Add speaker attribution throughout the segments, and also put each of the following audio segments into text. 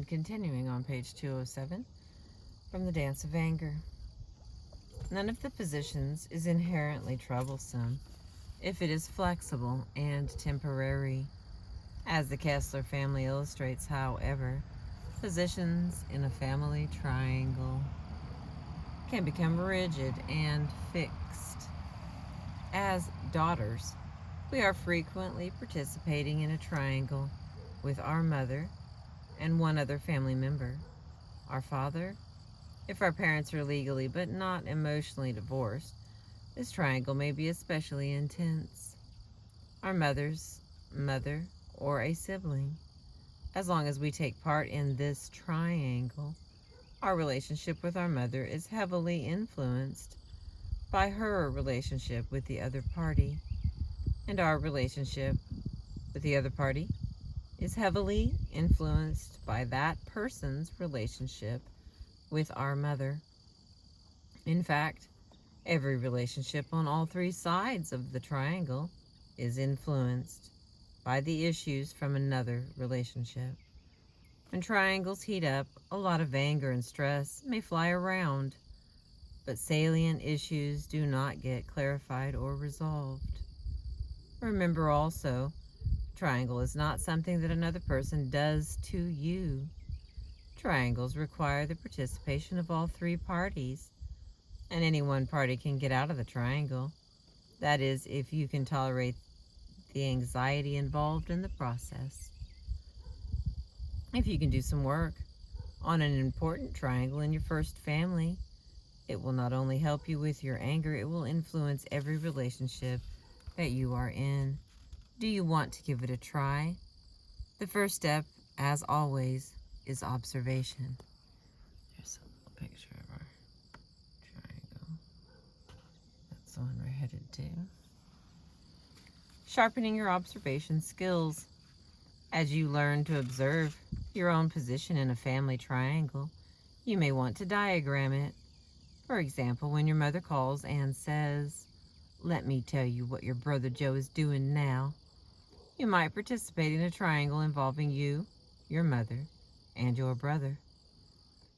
Speaker 1: And continuing on page 207 from The Dance of Anger. None of the positions is inherently troublesome if it is flexible and temporary. As the Kessler family illustrates, however, positions in a family triangle can become rigid and fixed. As daughters, we are frequently participating in a triangle with our mother and one other family member, our father. If our parents are legally but not emotionally divorced, this triangle may be especially intense. Our mother's mother or a sibling. As long as we take part in this triangle, our relationship with our mother is heavily influenced by her relationship with the other party, and our relationship with the other party is heavily influenced by that person's relationship with our mother. In fact, every relationship on all three sides of the triangle is influenced by the issues from another relationship. When triangles heat up, a lot of anger and stress may fly around, but salient issues do not get clarified or resolved. Remember also, triangle is not something that another person does to you. Triangles require the participation of all three parties, and any one party can get out of the triangle. That is, if you can tolerate the anxiety involved in the process. If you can do some work on an important triangle in your first family, it will not only help you with your anger, it will influence every relationship that you are in. Do you want to give it a try? The first step, as always, is observation. Here's a little picture of our triangle. That's the one we're headed to. Sharpening your observation skills. As you learn to observe your own position in a family triangle, you may want to diagram it. For example, when your mother calls and says, "Let me tell you what your brother Joe is doing now," you might participate in a triangle involving you, your mother, and your brother.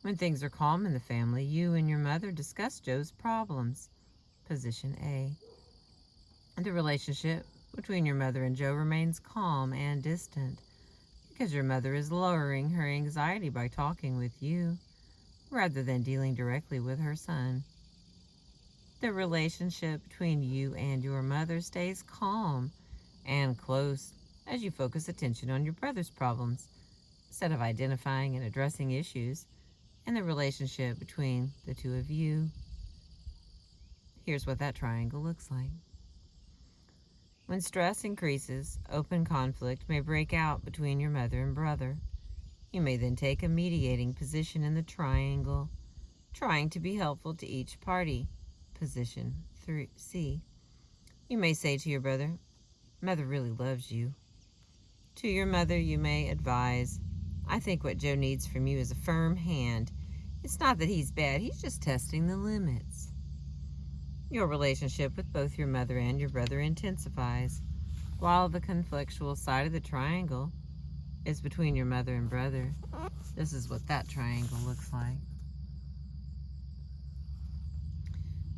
Speaker 1: When things are calm in the family, you and your mother discuss Joe's problems, position A. The relationship between your mother and Joe remains calm and distant because your mother is lowering her anxiety by talking with you rather than dealing directly with her son. The relationship between you and your mother stays calm and close as you focus attention on your brother's problems instead of identifying and addressing issues in the relationship between the two of you. Here's what that triangle looks like. When stress increases, open conflict may break out between your mother and brother. You may then take a mediating position in the triangle, trying to be helpful to each party, position 3C. You may say to your brother, "Mother really loves you." To your mother, you may advise, "I think what Joe needs from you is a firm hand. It's not that he's bad, he's just testing the limits." Your relationship with both your mother and your brother intensifies, while the conflictual side of the triangle is between your mother and brother. This is what that triangle looks like.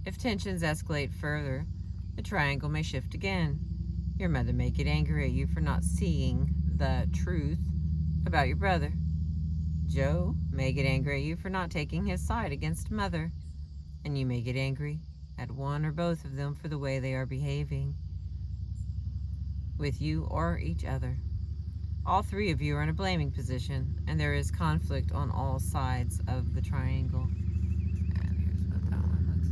Speaker 1: If tensions escalate further, the triangle may shift again. Your mother may get angry at you for not seeing the truth about your brother. Joe may get angry at you for not taking his side against mother, and you may get angry at one or both of them for the way they are behaving with you or each other. All three of you are in a blaming position, and there is conflict on all sides of the triangle. And here's what that one looks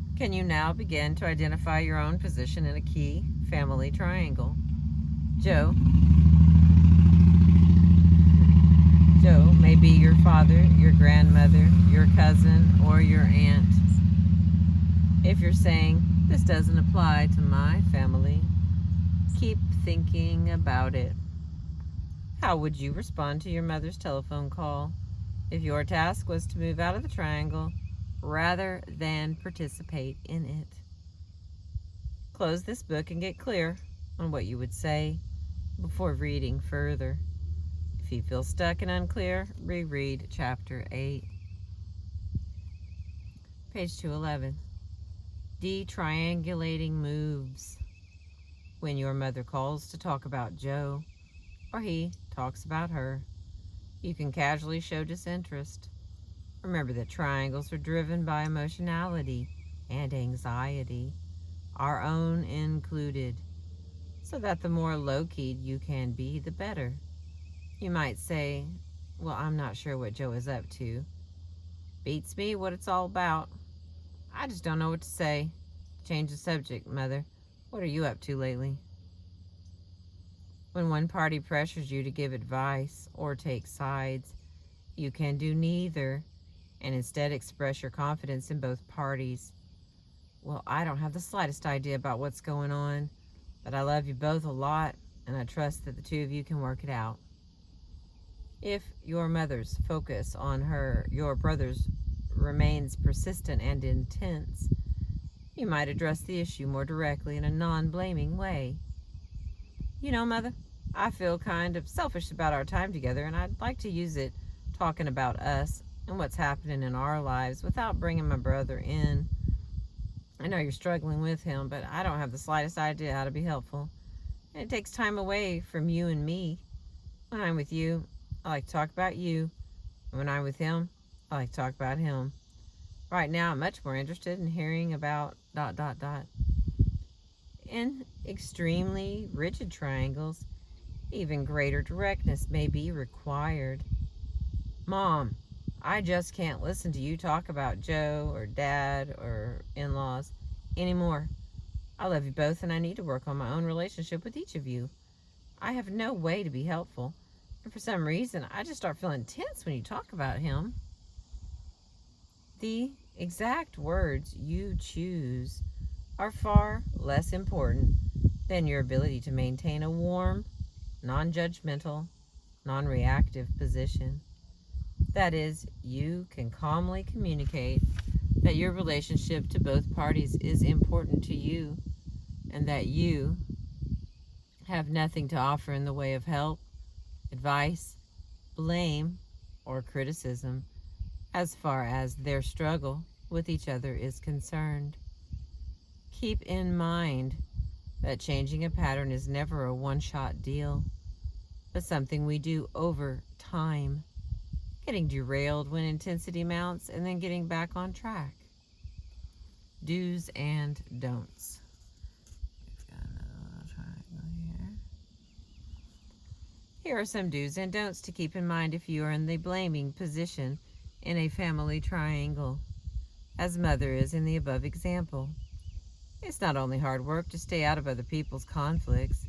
Speaker 1: like. Can you now begin to identify your own position in a key family triangle? Joe may be your father, your grandmother, your cousin, or your aunt. If you're saying, "This doesn't apply to my family," keep thinking about it. How would you respond to your mother's telephone call if your task was to move out of the triangle rather than participate in it? Close this book and get clear on what you would say before reading further. If you feel stuck and unclear, reread Chapter 8. Page 211. Detriangulating moves. When your mother calls to talk about Joe, or he talks about her, you can casually show disinterest. Remember that triangles are driven by emotionality and anxiety, our own included, so that the more low-keyed you can be, the better. You might say, well, I'm not sure what Joe is up to. Beats me what it's all about. I just don't know what to say. Change the subject, Mother. What are you up to lately? When one party pressures you to give advice or take sides, you can do neither and instead express your confidence in both parties. Well, I don't have the slightest idea about what's going on, but I love you both a lot, and I trust that the two of you can work it out. If your mother's focus on your brother's remains persistent and intense, you might address the issue more directly in a non-blaming way. You know, Mother, I feel kind of selfish about our time together, and I'd like to use it talking about us and what's happening in our lives without bringing my brother in. I know you're struggling with him, but I don't have the slightest idea how to be helpful. And it takes time away from you and me. When I'm with you, I like to talk about you. And when I'm with him, I like to talk about him. Right now, I'm much more interested in hearing about ... In extremely rigid triangles, even greater directness may be required. Mom, I just can't listen to you talk about Joe or Dad or in-laws anymore. I love you both, and I need to work on my own relationship with each of you. I have no way to be helpful, and for some reason, I just start feeling tense when you talk about him. The exact words you choose are far less important than your ability to maintain a warm, non-judgmental, non-reactive position. That is, you can calmly communicate that your relationship to both parties is important to you and that you have nothing to offer in the way of help, advice, blame, or criticism as far as their struggle with each other is concerned. Keep in mind that changing a pattern is never a one-shot deal, but something we do over time, getting derailed when intensity mounts and then getting back on track. Do's and don'ts. We've got another little triangle here. Here are some do's and don'ts to keep in mind if you are in the blaming position in a family triangle, as Mother is in the above example. It's not only hard work to stay out of other people's conflicts,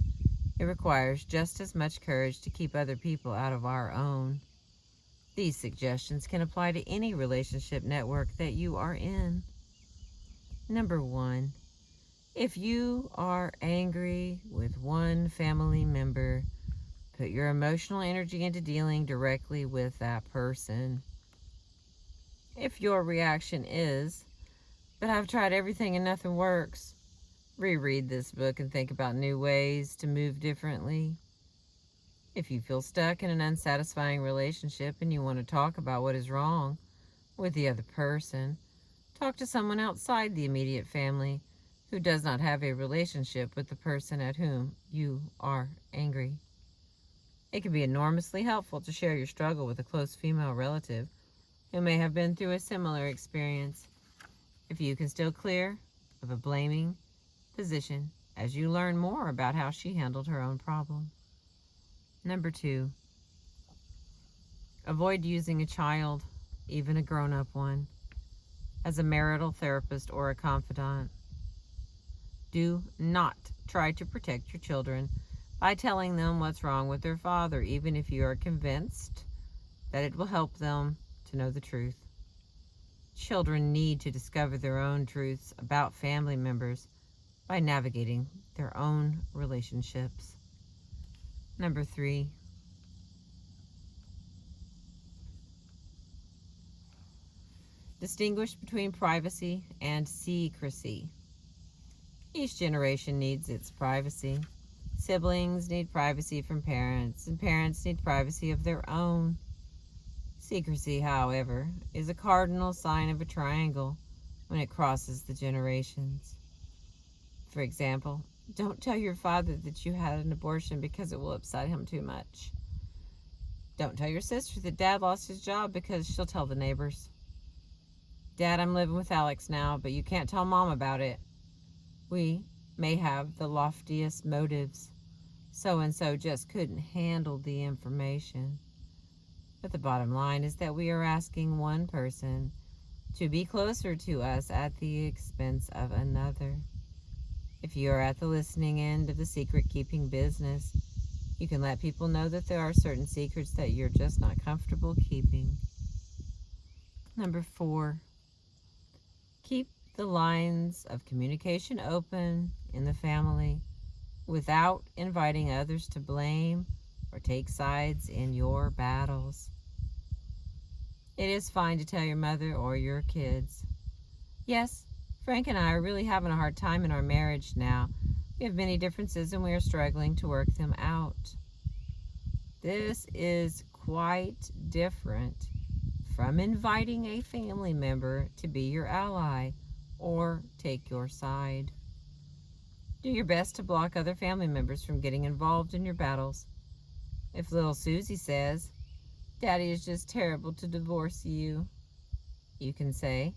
Speaker 1: it requires just as much courage to keep other people out of our own. These suggestions can apply to any relationship network that you are in. Number 1, if you are angry with one family member, put your emotional energy into dealing directly with that person. If your reaction is, but I've tried everything and nothing works, reread this book and think about new ways to move differently. If you feel stuck in an unsatisfying relationship and you want to talk about what is wrong with the other person, talk to someone outside the immediate family who does not have a relationship with the person at whom you are angry. It can be enormously helpful to share your struggle with a close female relative who may have been through a similar experience. If you can still clear of a blaming position as you learn more about how she handled her own problem. Number 2, avoid using a child, even a grown-up one, as a marital therapist or a confidant. Do not try to protect your children by telling them what's wrong with their father, even if you are convinced that it will help them to know the truth. Children need to discover their own truths about family members by navigating their own relationships. Number 3, distinguish between privacy and secrecy. Each generation needs its privacy. Siblings need privacy from parents, and parents need privacy of their own. Secrecy, however, is a cardinal sign of a triangle when it crosses the generations. For example, don't tell your father that you had an abortion because it will upset him too much. Don't tell your sister that Dad lost his job because she'll tell the neighbors. Dad, I'm living with Alex now, but you can't tell Mom about it. We may have the loftiest motives. So-and-so just couldn't handle the information. But the bottom line is that we are asking one person to be closer to us at the expense of another. If you are at the listening end of the secret-keeping business, you can let people know that there are certain secrets that you're just not comfortable keeping. Number 4, keep the lines of communication open in the family without inviting others to blame or take sides in your battles. It is fine to tell your mother or your kids, yes, Frank and I are really having a hard time in our marriage now. We have many differences and we are struggling to work them out. This is quite different from inviting a family member to be your ally or take your side. Do your best to block other family members from getting involved in your battles. If little Susie says, Daddy is just terrible to divorce you, you can say,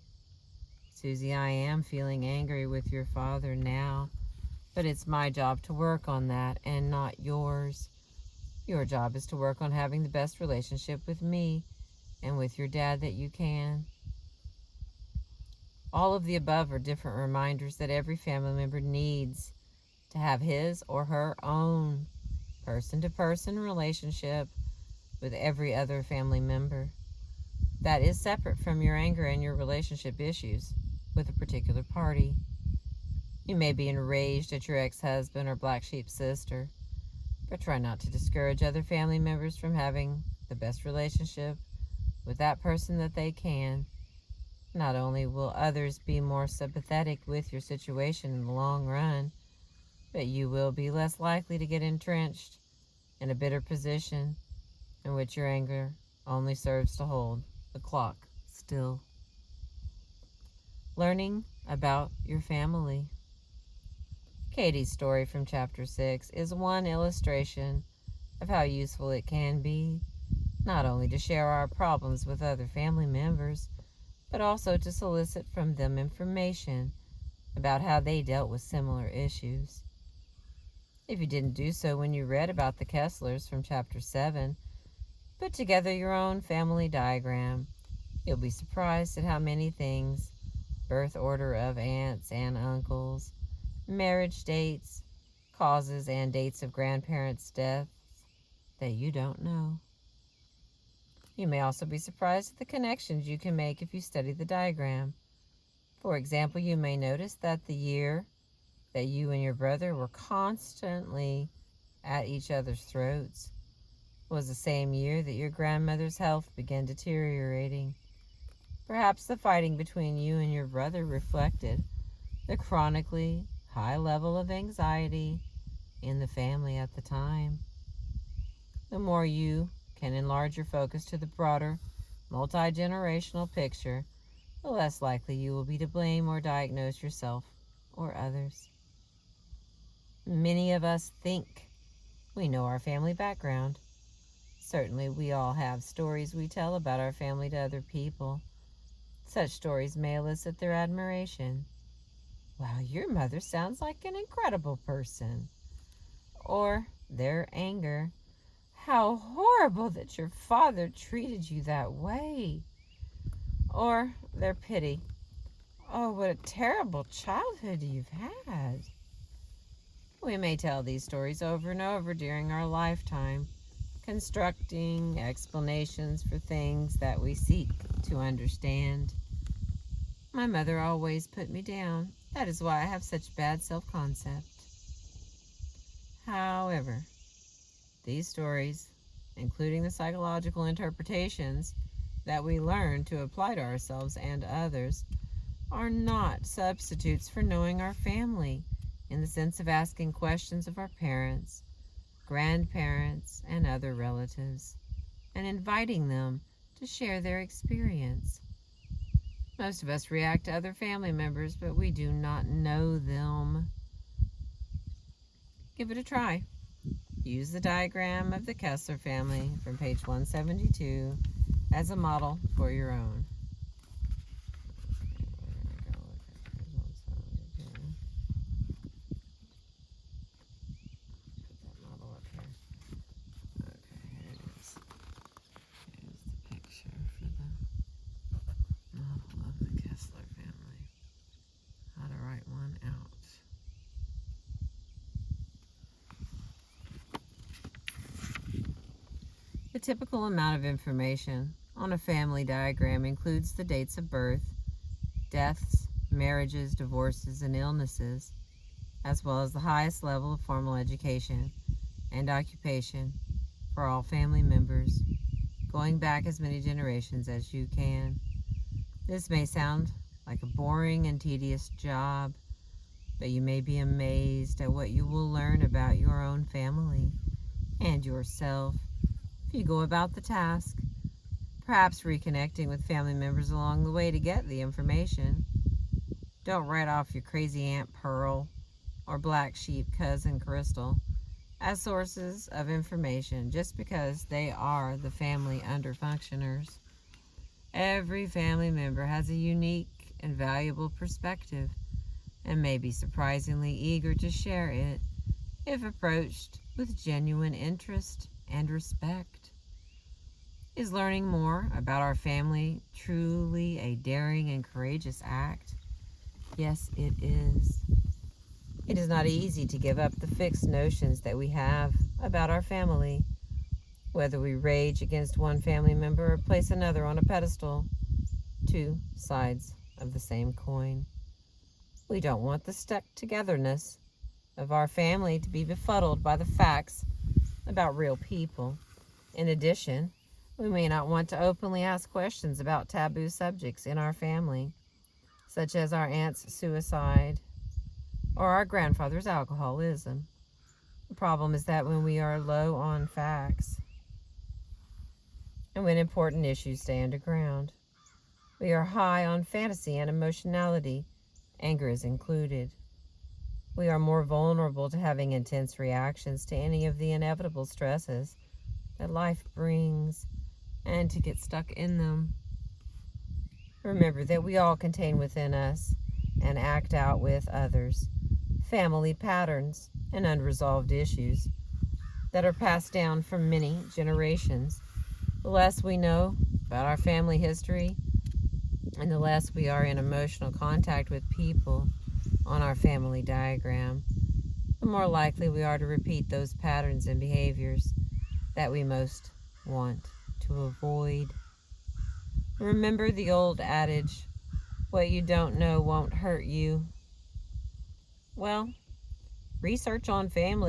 Speaker 1: Susie, I am feeling angry with your father now, but it's my job to work on that and not yours. Your job is to work on having the best relationship with me and with your dad that you can. All of the above are different reminders that every family member needs to have his or her own person-to-person relationship with every other family member. That is separate from your anger and your relationship issues with a particular party. You may be enraged at your ex-husband or black sheep sister, but try not to discourage other family members from having the best relationship with that person that they can. Not only will others be more sympathetic with your situation in the long run, but you will be less likely to get entrenched in a bitter position in which your anger only serves to hold the clock still. Learning about your family. Katie's story from chapter 6 is one illustration of how useful it can be, not only to share our problems with other family members, but also to solicit from them information about how they dealt with similar issues. If you didn't do so when you read about the Kesslers from chapter 7, put together your own family diagram. You'll be surprised at how many things, birth order of aunts and uncles, marriage dates, causes and dates of grandparents' deaths, that you don't know. You may also be surprised at the connections you can make if you study the diagram. For example, you may notice that the year that you and your brother were constantly at each other's throats was the same year that your grandmother's health began deteriorating. Perhaps the fighting between you and your brother reflected the chronically high level of anxiety in the family at the time. The more you can enlarge your focus to the broader, multi-generational picture, the less likely you will be to blame or diagnose yourself or others. Many of us think we know our family background. Certainly, we all have stories we tell about our family to other people. Such stories may elicit their admiration. Wow, your mother sounds like an incredible person. Or their anger. How horrible that your father treated you that way. Or their pity. Oh, what a terrible childhood you've had. We may tell these stories over and over during our lifetime, constructing explanations for things that we seek to understand. My mother always put me down. That is why I have such bad self-concept. However, these stories, including the psychological interpretations that we learn to apply to ourselves and others, are not substitutes for knowing our family in the sense of asking questions of our parents, grandparents, and other relatives, and inviting them to share their experience. Most of us react to other family members, but we do not know them. Give it a try. Use the diagram of the Kessler family from page 172 as a model for your own. The typical amount of information on a family diagram includes the dates of birth, deaths, marriages, divorces, and illnesses, as well as the highest level of formal education and occupation for all family members, going back as many generations as you can. This may sound like a boring and tedious job, but you may be amazed at what you will learn about your own family and yourself if you go about the task, perhaps reconnecting with family members along the way to get the information. Don't write off your crazy Aunt Pearl or black sheep cousin Crystal as sources of information just because they are the family underfunctioners. Every family member has a unique and valuable perspective and may be surprisingly eager to share it if approached with genuine interest and respect. Is learning more about our family truly a daring and courageous act? Yes, it is. It is not easy to give up the fixed notions that we have about our family, whether we rage against one family member or place another on a pedestal, two sides of the same coin. We don't want the stuck-togetherness of our family to be befuddled by the facts about real people. In addition, we may not want to openly ask questions about taboo subjects in our family, such as our aunt's suicide or our grandfather's alcoholism. The problem is that when we are low on facts and when important issues stay underground, we are high on fantasy and emotionality, anger is included. We are more vulnerable to having intense reactions to any of the inevitable stresses that life brings and to get stuck in them. Remember that we all contain within us and act out with others family patterns and unresolved issues that are passed down from many generations. The less we know about our family history and the less we are in emotional contact with people on our family diagram, the more likely we are to repeat those patterns and behaviors that we most want to avoid. Remember the old adage, what you don't know won't hurt you. Well, research on family